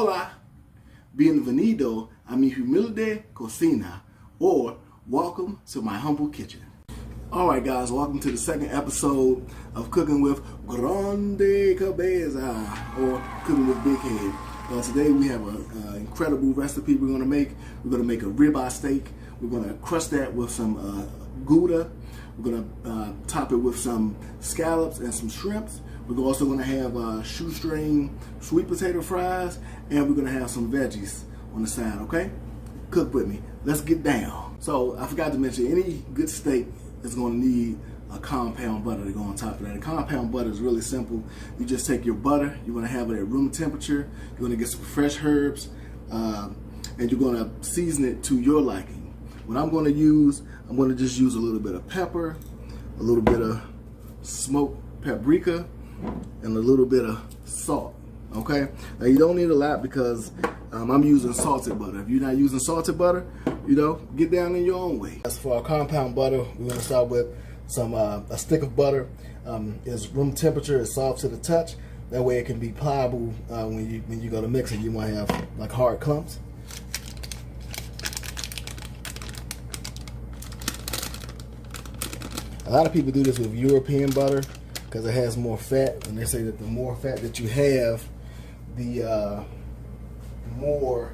Hola, bienvenido a mi humilde cocina, or welcome to my humble kitchen. Alright guys, welcome to the second episode of Cooking with Grande Cabeza, or Cooking with Big Head. Today we have an incredible recipe we're going to make. We're going to make a ribeye steak. We're going to crust that with some Gouda. We're going to top it with some scallops and some shrimps. We're also going to have shoestring sweet potato fries, and we're going to have some veggies on the side, okay? Cook with me. Let's get down. So I forgot to mention, any good steak is going to need a compound butter to go on top of that. A compound butter is really simple. You just take your butter, you're going to have it at room temperature, you're going to get some fresh herbs, and you're going to season it to your liking. What I'm going to use, I'm going to just use a little bit of pepper, a little bit of smoked paprika, and a little bit of salt, okay? Now you don't need a lot because I'm using salted butter. If you're not using salted butter, you know, get down in your own way. As for our compound butter, we're going to start with some a stick of butter. It's room temperature, it's soft to the touch. That way it can be pliable when you go to mix it. You might have like hard clumps. A lot of people do this with European butter because it has more fat, and they say that the more fat that you have, the more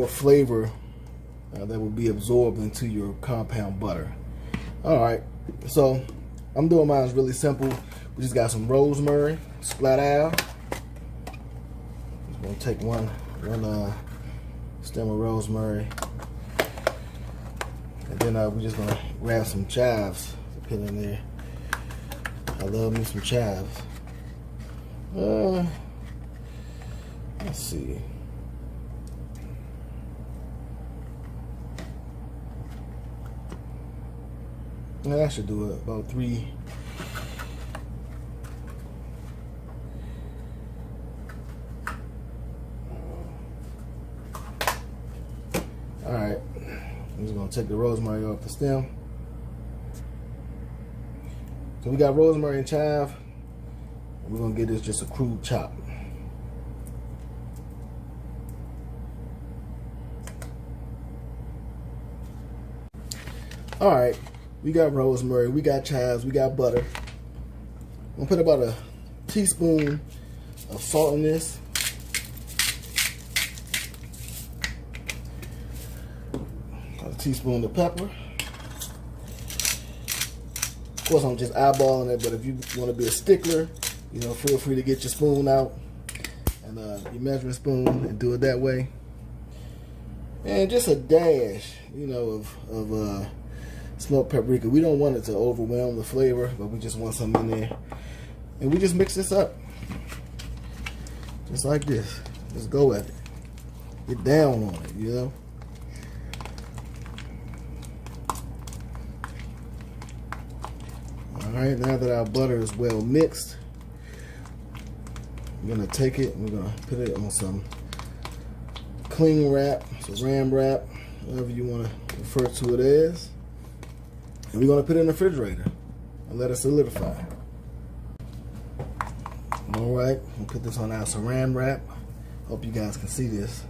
flavor that will be absorbed into your compound butter. Alright, so I'm doing mine really simple. We just got some rosemary, splat out. Just gonna take one stem of rosemary, and then we're just gonna grab some chives to put in there. I love me some chives. Let's see. I should do it about 3. Alright, I'm just going to take the rosemary off the stem. So we got rosemary and chive. We're going to get this just a crude chop. Alright. We got rosemary, we got chives, we got butter. I'm gonna put about a teaspoon of salt in this. Got a teaspoon of pepper. Of course, I'm just eyeballing it, but if you want to be a stickler, you know, feel free to get your spoon out and your measuring spoon and do it that way. And just a dash, you know, of smoked paprika. We don't want it to overwhelm the flavor, but we just want some in there. And we just mix this up. Just like this. Just go at it. Get down on it, you know? Alright, now that our butter is well mixed, we're going to take it and we're going to put it on some cling wrap, saran wrap, whatever you want to refer to it as. And we're going to put it in the refrigerator and let it solidify. Alright, we'll put this on our saran wrap. Hope you guys can see this.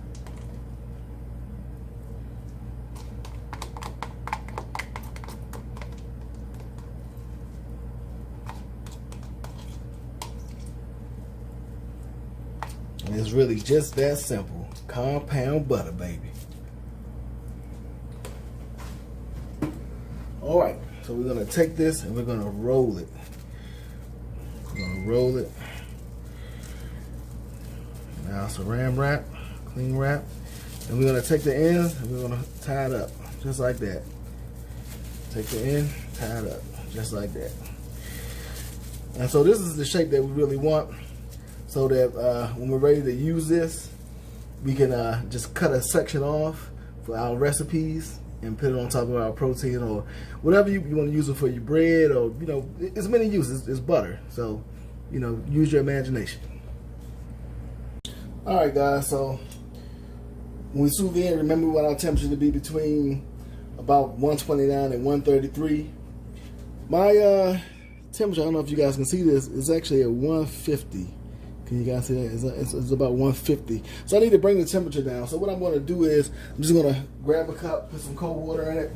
And it's really just that simple. Compound butter, baby. Alright, so we're going to take this and we're going to roll it. We're going to roll it. Now saran wrap, cling wrap. And we're going to take the ends and we're going to tie it up, just like that. Take the end, tie it up, just like that. And so this is the shape that we really want, so that when we're ready to use this, we can just cut a section off for our recipes and put it on top of our protein or whatever you want to use it for, your bread, or, you know, it's many uses. It's butter, so, you know, use your imagination. Alright guys, so when we sous vide, remember we want our temperature to be between about 129 and 133. My temperature, I don't know if you guys can see this, it's actually at 150. Can you guys see that? It's about 150. So I need to bring the temperature down. So what I'm going to do is I'm just going to grab a cup, put some cold water in it.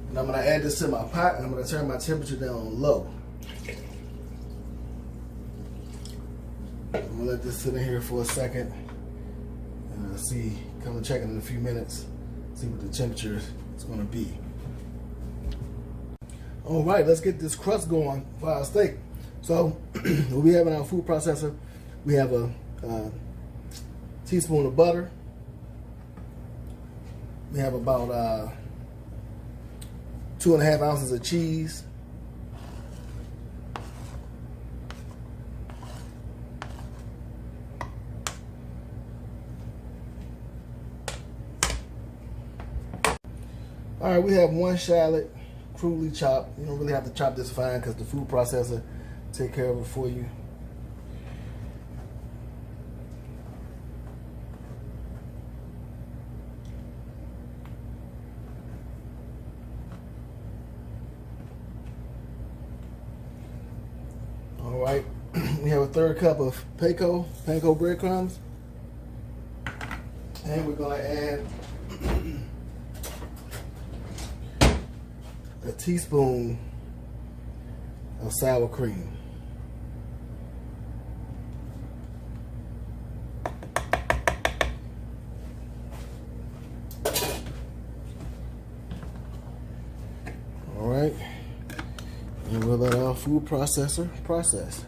And I'm going to add this to my pot, and I'm going to turn my temperature down low. I'm going to let this sit in here for a second. And see, come and check it in a few minutes. See what the temperature is going to be. All right, let's get this crust going for our steak. So what we have in our food processor, we have a teaspoon of butter. We have about 2.5 ounces of cheese. All right, we have 1 shallot, crudely chopped. You don't really have to chop this fine because the food processor take care of it for you. All right, we have a 1/3 cup of panko breadcrumbs, and we're gonna add a teaspoon of sour cream. All right, and we'll let our food processor process.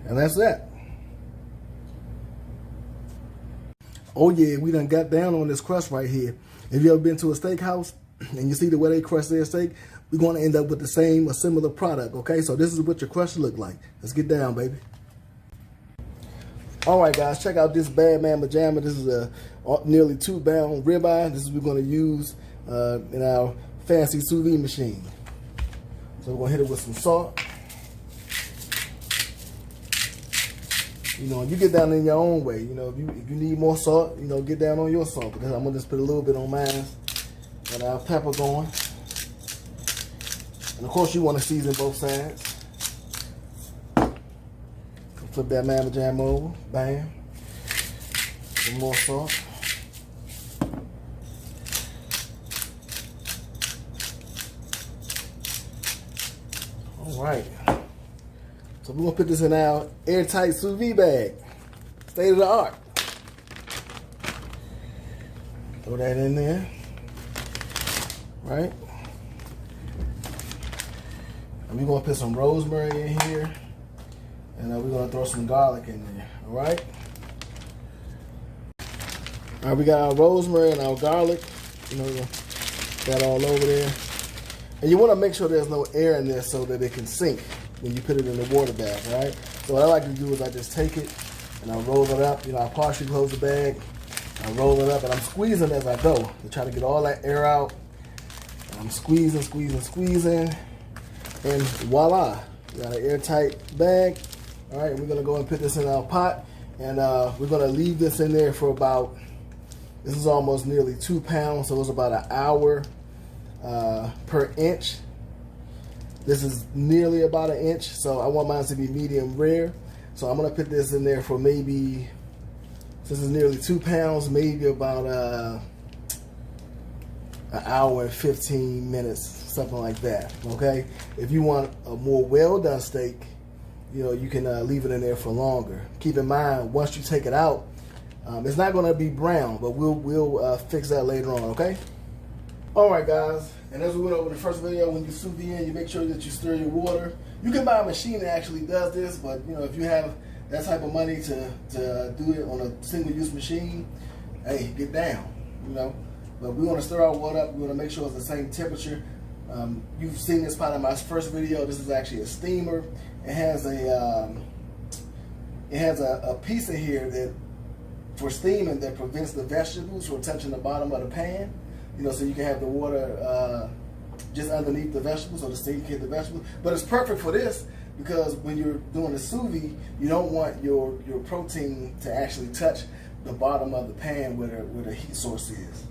And that's that. Oh yeah, we done got down on this crust right here. If you ever been to a steakhouse and you see the way they crust their steak, we're going to end up with the same or similar product, okay? So this is what your crust should look like. Let's get down, baby. All right, guys, check out this bad man pajama. This is a nearly 2-pound ribeye. This is what we're going to use in our fancy sous vide machine. So we're going to hit it with some salt. You know, you get down in your own way. You know, if you need more salt, you know, get down on your salt. Because I'm gonna just put a little bit on mine. Got our pepper going, and of course you want to season both sides. Flip that mamma jam over, bam. Some more salt. All right. So we're gonna put this in our airtight sous vide bag, state of the art. Throw that in there, right? And we're gonna put some rosemary in here, and we're gonna throw some garlic in there, all right? All right, we got our rosemary and our garlic, you know, that all over there. And you wanna make sure there's no air in there so that it can sink when you put it in the water bag, right? So what I like to do is I just take it and I roll it up. You know, I partially close the bag, I roll it up, and I'm squeezing as I go to try to get all that air out. And I'm squeezing, and voila, we got an airtight bag. All right, and we're gonna go and put this in our pot, and we're gonna leave this in there for about, this is almost nearly 2 pounds, so it's about an hour per inch. This is nearly about 1 inch, so I want mine to be medium rare. So I'm gonna put this in there for maybe, since it's nearly 2 pounds, maybe about an hour and 15 minutes, something like that, okay? If you want a more well-done steak, you know, you can leave it in there for longer. Keep in mind, once you take it out, it's not gonna be brown, but we'll fix that later on, okay? All right, guys, and as we went over in the first video, when you sous vide, you make sure that you stir your water. You can buy a machine that actually does this, but you know, if you have that type of money to do it on a single-use machine, hey, get down, you know. But we want to stir our water up. We want to make sure it's the same temperature. You've seen this part of my first video. This is actually a steamer. It has a piece in here that for steaming that prevents the vegetables from touching the bottom of the pan. You know, so you can have the water just underneath the vegetables, or the steam can hit the vegetables. But it's perfect for this because when you're doing the sous vide, you don't want your protein to actually touch the bottom of the pan where the heat source is.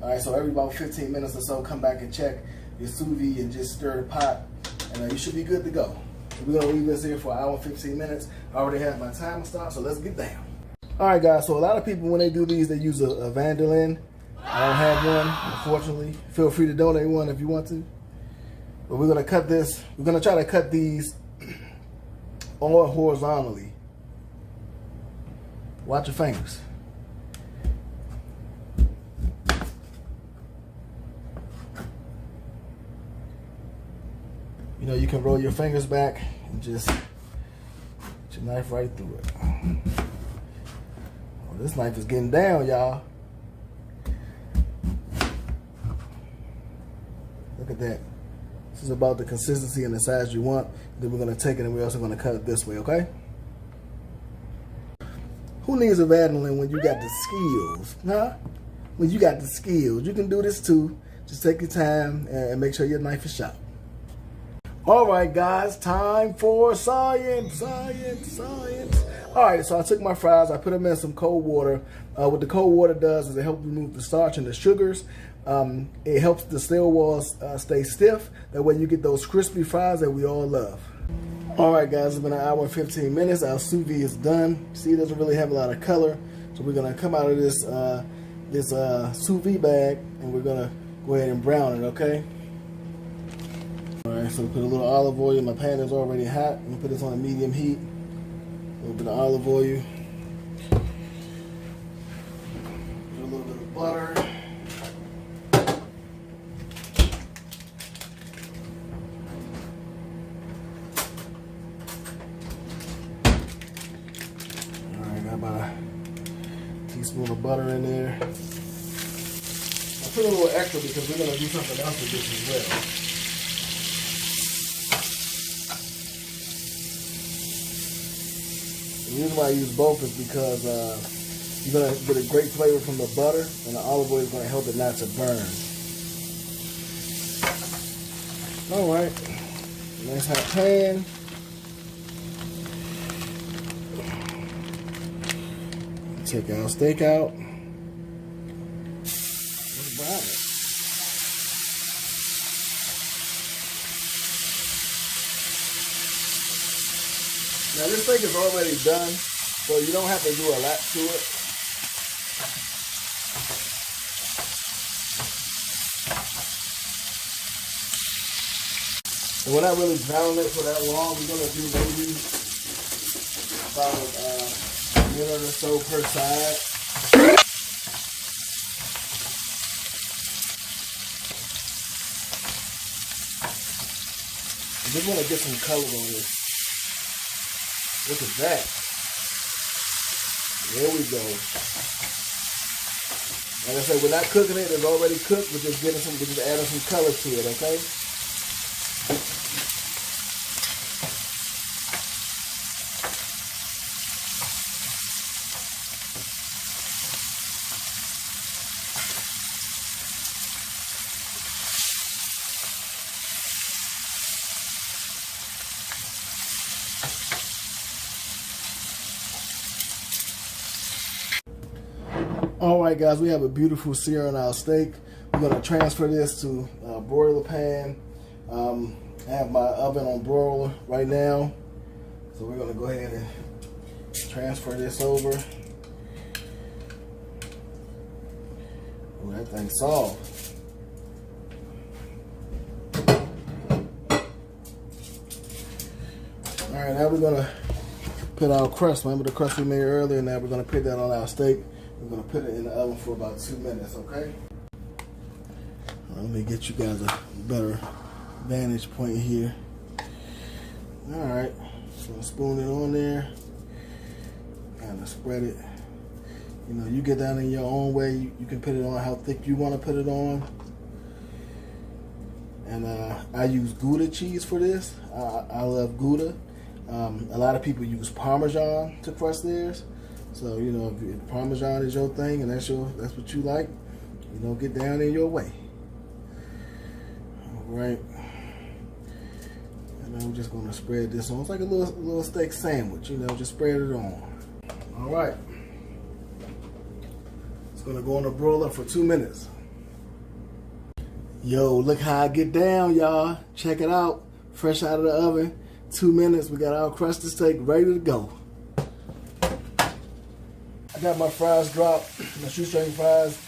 All right, so every about 15 minutes or so, come back and check your sous vide and just stir the pot, and you should be good to go. We're gonna leave this here for an hour and 15 minutes. I already have my timer started, so let's get down. All right, guys, so a lot of people, when they do these, they use a Vanderlyn. I don't have one, unfortunately. Feel free to donate one if you want to. But we're gonna cut this. We're gonna try to cut these all horizontally. Watch your fingers. You know, you can roll your fingers back and just put your knife right through it. Oh, this knife is getting down, y'all. Look at that. This is about the consistency and the size you want. Then we're going to take it and we're also going to cut it this way, okay? Who needs a Vanderlyn when you got the skills, huh? When you got the skills. You can do this too. Just take your time and make sure your knife is sharp. All right, guys, time for science. All right, so I took my fries, I put them in some cold water. What the cold water does is it helps remove the starch and the sugars. It helps the steel walls stay stiff. That way you get those crispy fries that we all love. All right, guys, it's been an hour and 15 minutes. Our sous vide is done. See, it doesn't really have a lot of color. So we're gonna come out of this sous vide bag and we're gonna go ahead and brown it, okay? All right, so we put a little olive oil. My pan is already hot. I'm gonna put this on a medium heat. A little bit of olive oil. Put a little bit of butter. All right, got about a teaspoon of butter in there. I put a little extra because we're gonna do something else with this as well. The reason why I use both is because you're going to get a great flavor from the butter, and the olive oil is going to help it not to burn. All right, nice hot pan. Take our steak out. Let's brown it. Now this steak is already done, so you don't have to do a lot to it. And we're not really browning it for that long. We're gonna do maybe about a minute or so per side. I just want to get some color on this. Look at that. There we go. Like I said, we're not cooking it. It's already cooked. We're just adding some color to it, okay? All right, guys, we have a beautiful sear on our steak. We're going to transfer this to a broiler pan. I have my oven on broiler right now. So we're going to go ahead and transfer this over. Ooh, that thing's soft. All right, now we're going to put our crust. Remember the crust we made earlier? Now we're going to put that on our steak. We're going to put it in the oven for about 2 minutes, okay? Let me get you guys a better vantage point here. All right, so spoon it on there. Kind of spread it. You know, you get down in your own way. You can put it on how thick you want to put it on. And I use Gouda cheese for this. I love Gouda. A lot of people use Parmesan to crust theirs. So, you know, if Parmesan is your thing and that's what you like, you know, get down in your way. right? And I'm just gonna spread this on. It's like a little steak sandwich, you know, just spread it on. All right. It's gonna go on the broiler for 2 minutes. Yo, look how I get down, y'all. Check it out. Fresh out of the oven. 2 minutes. We got our crusted steak ready to go. I got my fries dropped, my shoestring fries.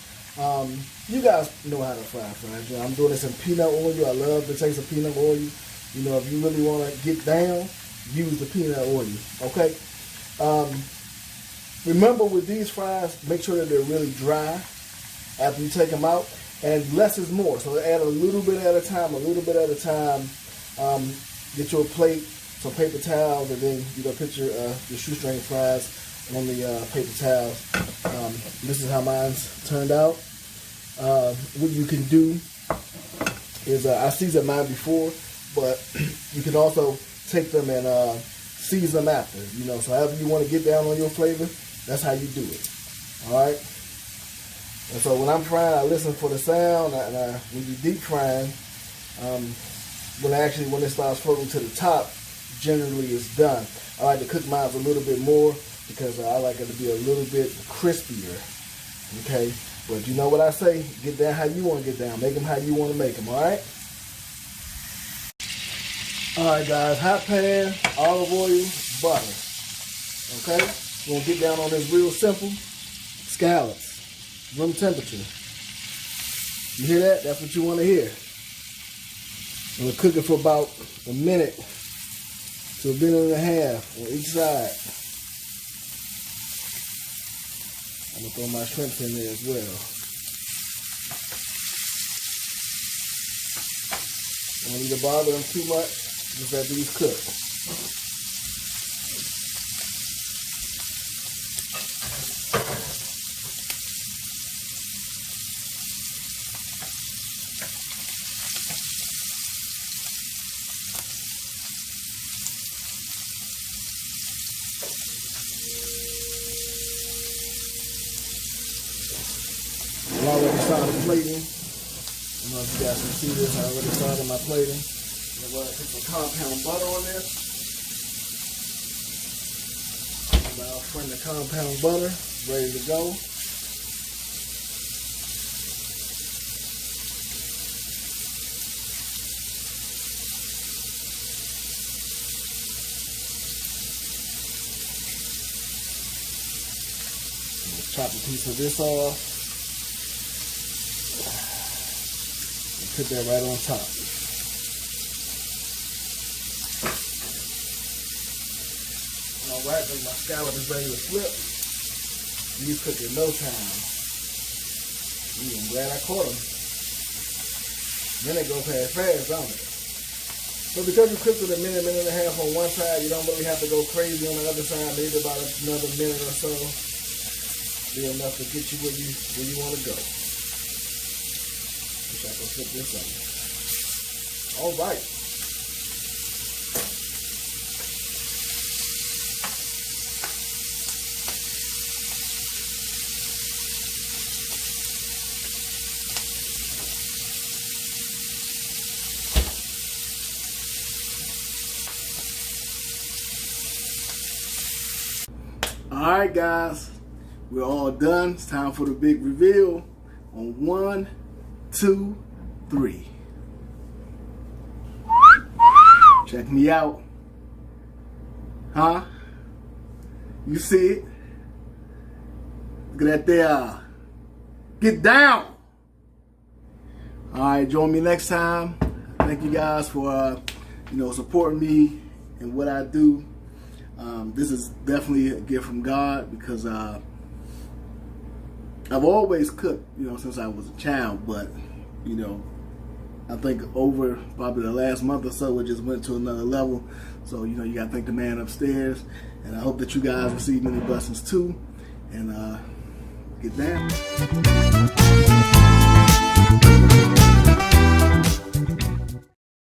You guys know how to fry fries. You know, I'm doing this in peanut oil. I love the taste of peanut oil. You know, if you really want to get down, use the peanut oil. Okay. Remember with these fries, make sure that they're really dry after you take them out. And less is more. So add a little bit at a time, Get your plate, some paper towels, and then put your shoestring fries on the paper towels. This is how mine's turned out. What you can do is I seasoned mine before, but you can also take them and season them after. So however you want to get down on your flavor, that's how you do it. All right. And so when I'm frying, I listen for the sound. When you deep frying, when it starts floating to the top, generally it's done. I like to cook mine a little bit more because I like it to be a little bit crispier. Okay, but you know what I say? Get down how you want to get down. Make them how you want to make them. All right. All right, guys. Hot pan, olive oil, butter. Okay. We're gonna get down on this real simple. Scallops. Room temperature. You hear that? That's what you want to hear. I'm going to cook it for about a minute to a minute and a half on each side. I'm going to throw my shrimp in there as well. Don't need to bother them too much. Just let these cook. I already started plating. I don't know if you guys can see this. I already started my plating. I'm going to put some compound butter on this. I'll friend the compound butter, ready to go. Chop a piece of this off. Put that right on top. Alright, then my scallop is ready to flip. These cook in no time. I'm glad I caught them. Then they go fast, don't it? So because you cooked it a minute and a half on one side, you don't really have to go crazy on the other side. Maybe about another minute or so. Be enough to get you where you want to go. Wish I could flip this up. All right. All right, guys. We're all done. It's time for the big reveal on 1, 2, 3. Check me out. Huh? You see it? Look at that there. Get down. All right, join me next time. Thank you guys for supporting me in what I do. This is definitely a gift from God because I've always cooked, since I was a child, but I think over probably the last month or so, it just went to another level. So, you got to thank the man upstairs. And I hope that you guys receive many blessings too. And get down.